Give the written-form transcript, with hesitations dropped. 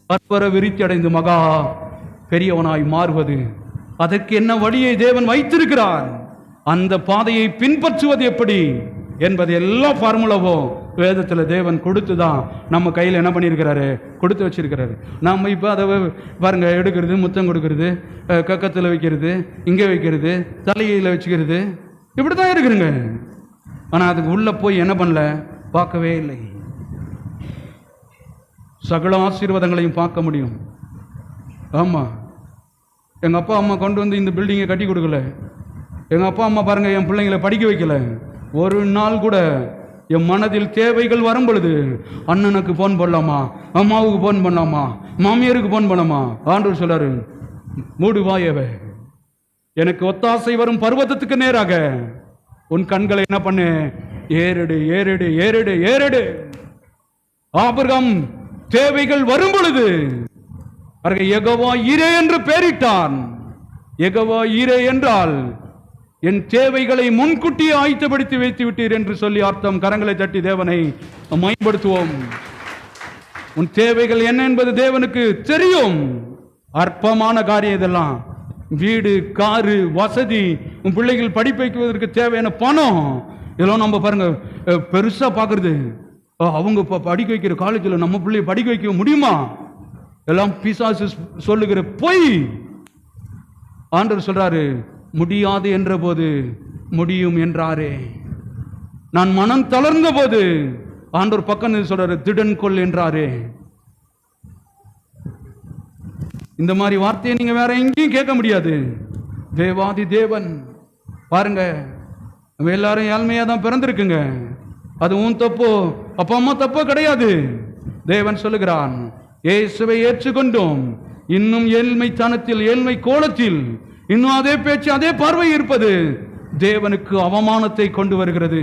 பற்பர விருத்தி அடைந்து மகா பெரியவனாய் மாறுவது. அதற்கு என்ன வழியை தேவன் வைத்திருக்கிறார், அந்த பாதையை பின்பற்றுவது எப்படி என்பது எல்லா ஃபார்முலாவும் வேதத்தில் தேவன் கொடுத்துதான் நம்ம கையில் என்ன பண்ணியிருக்கிறாரு, கொடுத்து வச்சிருக்கிறாரு. நம்ம இப்போ அதை பாருங்க, எடுக்கிறது, முத்தம் கொடுக்கறது, கக்கத்தில் வைக்கிறது, இங்கே வைக்கிறது, தலையில் வச்சுக்கிறது, இப்படி தான் இருக்குதுங்க. ஆனால் அதுக்கு உள்ளே போய் என்ன பண்ணல, பார்க்கவே இல்லை. சகல ஆசீர்வாதங்களையும் பார்க்க முடியும். ஆமாம், எங்கள் அப்பா அம்மா கொண்டு வந்து இந்த பில்டிங்கை கட்டி கொடுக்கல. எங்கள் அப்பா அம்மா பாருங்கள் என் பிள்ளைங்களை படிக்க வைக்கல. ஒரு நாள் கூட என் மனதில் தேவைகள் வரும் பொழுது அண்ணனுக்கு ஃபோன் பண்ணலாமா, அம்மாவுக்கு ஃபோன் பண்ணலாமா, மாமியாருக்கு ஃபோன் பண்ணலாமா, ஆண்டவர் சொல்றாரு, மூடு வாயவே, எனக்கு ஒத்தாசை வரும் பர்வதத்துக்கு நேராக உன் கண்களை என்ன பண்ணு, ஏறெடு ஏறெடு ஏறெடு ஏறெடு. ஆபிரகாம் தேவைகள் வரும் பொழுது யெகோவா ஈரே என்று பெயரிட்டான். யெகோவா ஈரே என்றால் என் தேவைகளை முன்கூட்டியே ஆயத்தப்படுத்தி வைத்து விட்டீர் என்று சொல்லி அர்த்தம். கரங்களை தட்டி தேவனை மேம்படுத்துவோம். உன் தேவைகள் என்ன என்பது தேவனுக்கு தெரியும். அற்பமான காரியம் இதெல்லாம், வீடு, காரு, வசதி, உன் பிள்ளைகள் படிப்பு வைக்குவதற்கு தேவையான பணம், இதெல்லாம் நம்ம பாருங்க பெருசா பாக்குறது. அவங்க படிக்க வைக்கிற காலேஜில் நம்ம பிள்ளைய படிக்க வைக்க முடியுமா? எல்லாம் பிசாசு சொல்லுகிற பொய். ஆண்டவர் சொல்றாரு, முடியாது என்ற போது முடியும் என்றாரே. நான் மனம் தளர்ந்த போது ஆண்டவர் பக்கம் சொல்றாரு, திடன் கொள் என்றாரே. இந்த மாதிரி வார்த்தையை நீங்க வேற எங்கேயும் கேட்க முடியாது. தேவாதி தேவன் பாருங்க, நம்ம எல்லாரும் ஏழ்மையா தான் பிறந்திருக்குங்க. அது உன் தப்போ அப்பா அம்மா தப்போ கிடையாது. தேவன் சொல்லுகிறான், இயேசுவை ஏற்றுக்கொண்டோம், இன்னும் ஏழ்மைத்தனத்தில் ஏழ்மை கோலத்தில் இன்னும் அதே பேச்சு அதே பார்வை இருப்பது தேவனுக்கு அவமானத்தை கொண்டு வருகிறது.